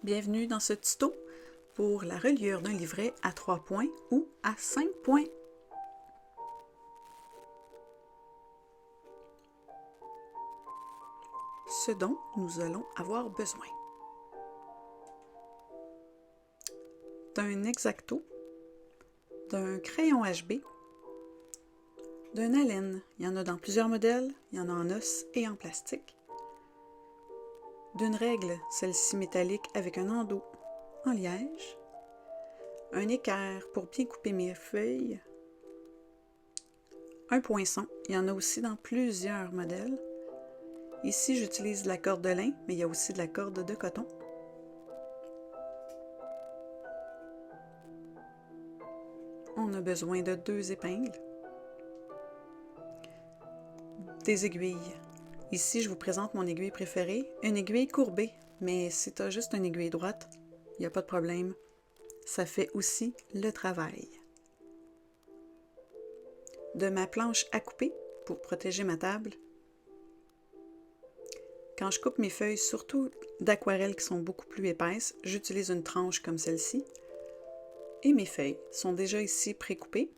Bienvenue dans ce tuto pour la reliure d'un livret à 3 points ou à 5 points. Ce dont nous allons avoir besoin d'un X-Acto, d'un crayon HB, d'un haleine, il y en a dans plusieurs modèles, il y en a en os et en plastique, d'une règle, celle-ci métallique avec un endos en liège, un équerre pour bien couper mes feuilles, un poinçon, il y en a aussi dans plusieurs modèles. Ici, j'utilise de la corde de lin, mais il y a aussi de la corde de coton. On a besoin de 2 épingles, des aiguilles. Ici, je vous présente mon aiguille préférée, une aiguille courbée, mais si tu as juste une aiguille droite, il n'y a pas de problème. Ça fait aussi le travail. De ma planche à couper pour protéger ma table. Quand je coupe mes feuilles, surtout d'aquarelle qui sont beaucoup plus épaisses, j'utilise une tranche comme celle-ci. Et mes feuilles sont déjà ici pré-coupées.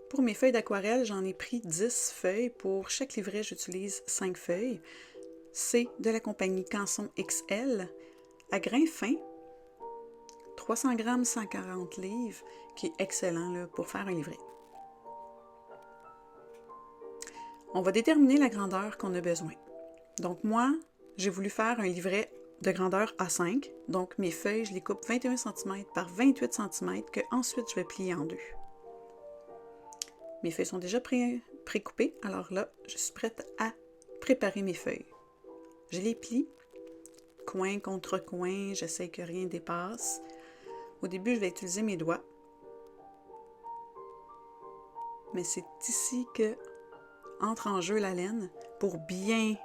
Pour mes feuilles d'aquarelle, j'en ai pris 10 feuilles. Pour chaque livret, j'utilise 5 feuilles. C'est de la compagnie Canson XL à grain fin, 300 grammes, 140 livres, qui est excellent là, pour faire un livret. On va déterminer la grandeur qu'on a besoin. Donc moi, j'ai voulu faire un livret de grandeur A5. Donc mes feuilles, je les coupe 21 cm par 28 cm que ensuite je vais plier en deux. Mes feuilles sont déjà pré-coupées, alors là, je suis prête à préparer mes feuilles. Je les plie, coin contre coin, j'essaie que rien dépasse. Au début, je vais utiliser mes doigts. Mais c'est ici que entre en jeu la laine pour bien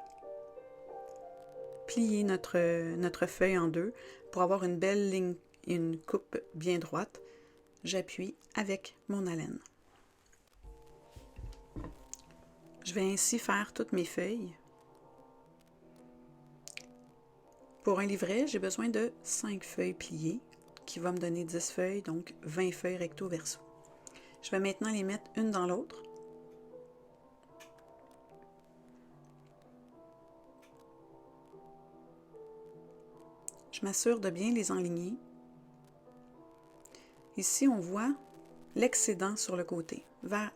plier notre feuille en deux pour avoir une belle ligne et une coupe bien droite. J'appuie avec mon haleine. Je vais ainsi faire toutes mes feuilles. Pour un livret, j'ai besoin de 5 feuilles pliées qui va me donner 10 feuilles, donc 20 feuilles recto verso. Je vais maintenant les mettre une dans l'autre. Je m'assure de bien les enligner. Ici, on voit l'excédent sur le côté.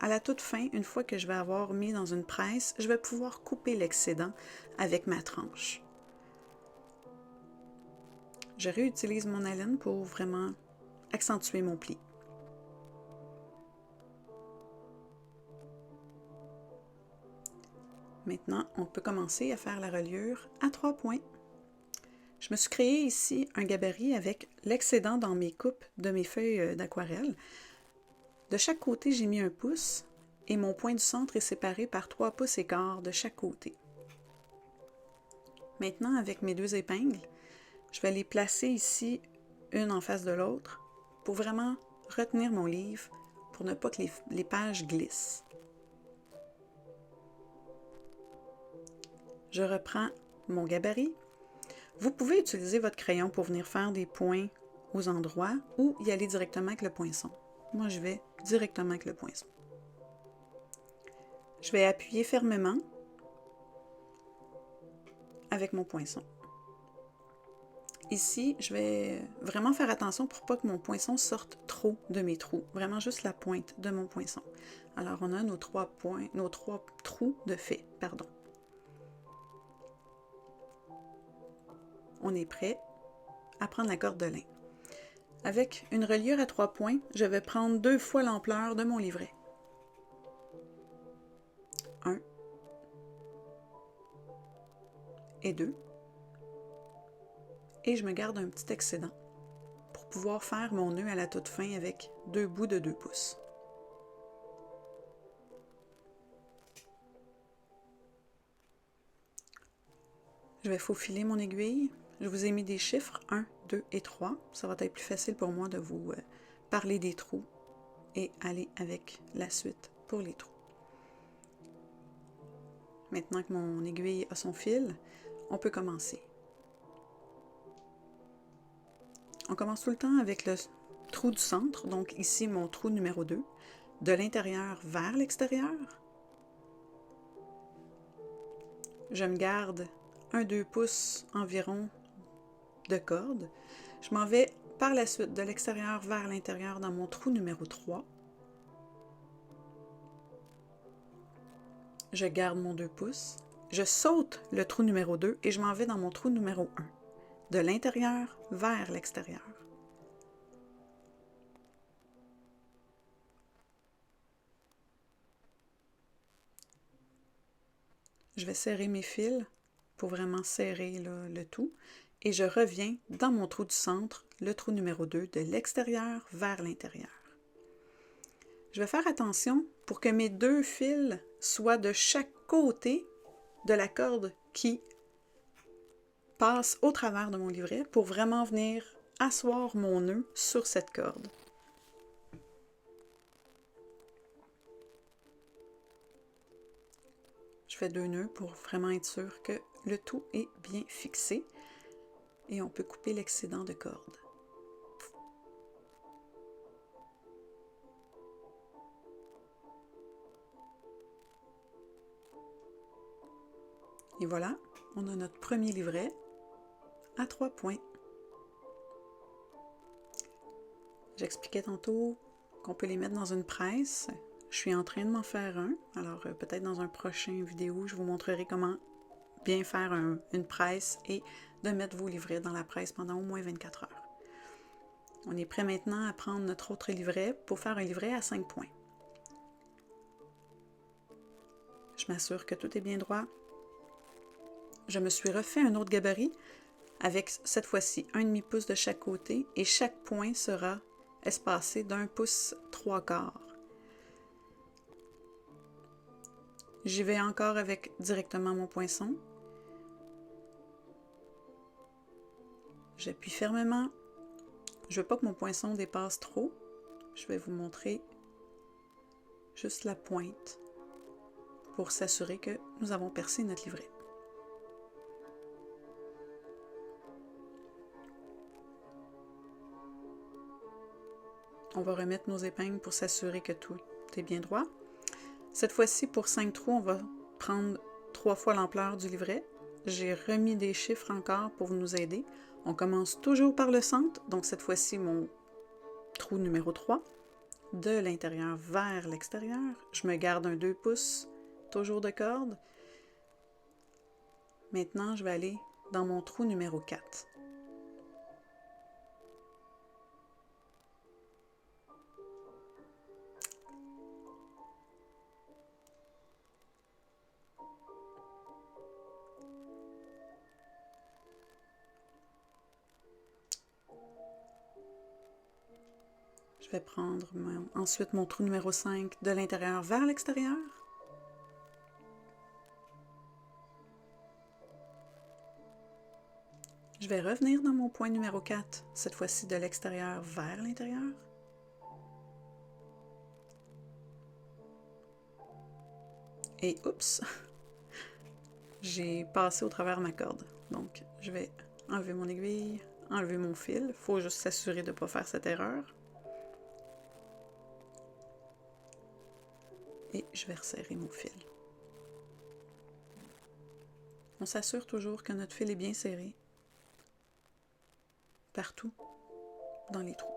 À la toute fin, une fois que je vais avoir mis dans une presse, je vais pouvoir couper l'excédent avec ma tranche. Je réutilise mon haleine pour vraiment accentuer mon pli. Maintenant, on peut commencer à faire la reliure à 3 points. Je me suis créé ici un gabarit avec l'excédent dans mes coupes de mes feuilles d'aquarelle. De chaque côté, j'ai mis 1 pouce et mon point du centre est séparé par 3 pouces et quart de chaque côté. Maintenant, avec mes 2 épingles, je vais les placer ici, une en face de l'autre, pour vraiment retenir mon livre, pour ne pas que les pages glissent. Je reprends mon gabarit. Vous pouvez utiliser votre crayon pour venir faire des points aux endroits ou y aller directement avec le poinçon. Moi, je vais directement avec le poinçon. Je vais appuyer fermement avec mon poinçon. Ici, je vais vraiment faire attention pour pas que mon poinçon sorte trop de mes trous. Vraiment juste la pointe de mon poinçon. Alors, on a nos 3 trous de fait, pardon. On est prêt à prendre la corde de lin. Avec une reliure à 3 points, je vais prendre 2 fois l'ampleur de mon livret. 1 et 2. Et je me garde un petit excédent pour pouvoir faire mon nœud à la toute fin avec 2 bouts de 2 pouces. Je vais faufiler mon aiguille. Je vous ai mis des chiffres 1, 2 et 3. Ça va être plus facile pour moi de vous parler des trous et aller avec la suite pour les trous. Maintenant que mon aiguille a son fil, on peut commencer. On commence tout le temps avec le trou du centre, donc ici mon trou numéro 2, de l'intérieur vers l'extérieur. Je me garde 1-2 pouces environ de corde. Je m'en vais par la suite de l'extérieur vers l'intérieur dans mon trou numéro 3. Je garde mon 2 pouces. Je saute le trou numéro 2 et je m'en vais dans mon trou numéro 1, de l'intérieur vers l'extérieur. Je vais serrer mes fils pour vraiment serrer là, le tout. Et je reviens dans mon trou du centre, le trou numéro 2, de l'extérieur vers l'intérieur. Je vais faire attention pour que mes 2 fils soient de chaque côté de la corde qui passe au travers de mon livret pour vraiment venir asseoir mon nœud sur cette corde. Je fais 2 nœuds pour vraiment être sûr que le tout est bien fixé et on peut couper l'excédent de corde. Et voilà, on a notre premier livret à 3 points. J'expliquais tantôt qu'on peut les mettre dans une presse. Je suis en train de m'en faire un, alors peut-être dans un prochain vidéo, je vous montrerai comment bien faire une presse et de mettre vos livrets dans la presse pendant au moins 24 heures. On est prêt maintenant à prendre notre autre livret pour faire un livret à 5 points. Je m'assure que tout est bien droit. Je me suis refait un autre gabarit avec cette fois-ci 1,5 pouce de chaque côté et chaque point sera espacé d'1 pouce 3/4. J'y vais encore avec directement mon poinçon. J'appuie fermement. Je ne veux pas que mon poinçon dépasse trop. Je vais vous montrer juste la pointe pour s'assurer que nous avons percé notre livret. On va remettre nos épingles pour s'assurer que tout est bien droit. Cette fois-ci, pour 5 trous, on va prendre 3 fois l'ampleur du livret. J'ai remis des chiffres encore pour nous aider. On commence toujours par le centre, donc cette fois-ci, mon trou numéro 3, de l'intérieur vers l'extérieur. Je me garde un 2 pouces, toujours de corde. Maintenant, je vais aller dans mon trou numéro 4. Je vais prendre ensuite mon trou numéro 5 de l'intérieur vers l'extérieur. Je vais revenir dans mon point numéro 4, cette fois-ci de l'extérieur vers l'intérieur. Et oups, j'ai passé au travers ma corde. Donc, je vais enlever mon aiguille, enlever mon fil. Il faut juste s'assurer de ne pas faire cette erreur. Et je vais resserrer mon fil. On s'assure toujours que notre fil est bien serré. Partout dans les trous.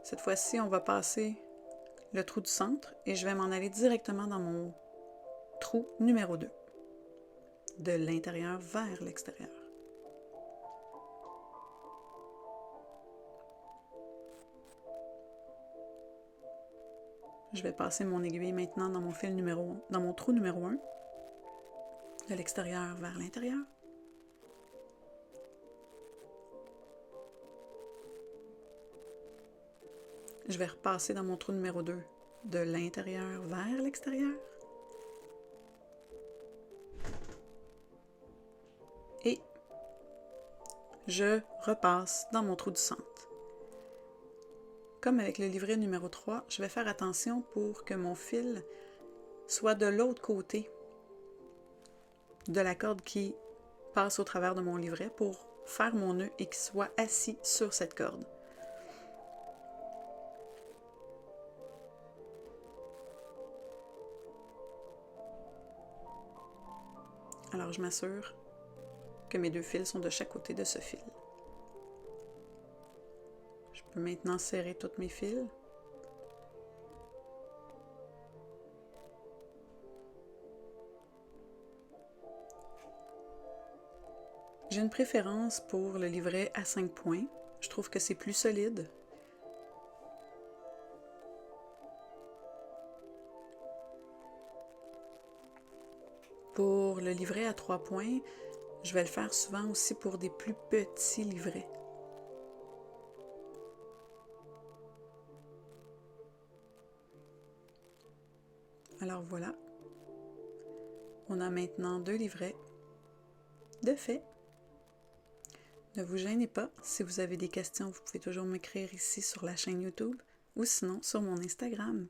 Cette fois-ci, on va passer le trou du centre et je vais m'en aller directement dans mon trou numéro 2, de l'intérieur vers l'extérieur. Je vais passer mon aiguille maintenant dans mon fil dans mon trou numéro 1, de l'extérieur vers l'intérieur. Je vais repasser dans mon trou numéro 2, de l'intérieur vers l'extérieur. Et je repasse dans mon trou du centre. Comme avec le livret numéro 3, je vais faire attention pour que mon fil soit de l'autre côté de la corde qui passe au travers de mon livret pour faire mon nœud et qu'il soit assis sur cette corde. Alors je m'assure que mes 2 fils sont de chaque côté de ce fil. Je peux maintenant serrer tous mes fils. J'ai une préférence pour le livret à 5 points. Je trouve que c'est plus solide. Pour le livret à 3 points, je vais le faire souvent aussi pour des plus petits livrets. Alors voilà, on a maintenant 2 livrets de fait. Ne vous gênez pas, si vous avez des questions, vous pouvez toujours m'écrire ici sur la chaîne YouTube ou sinon sur mon Instagram.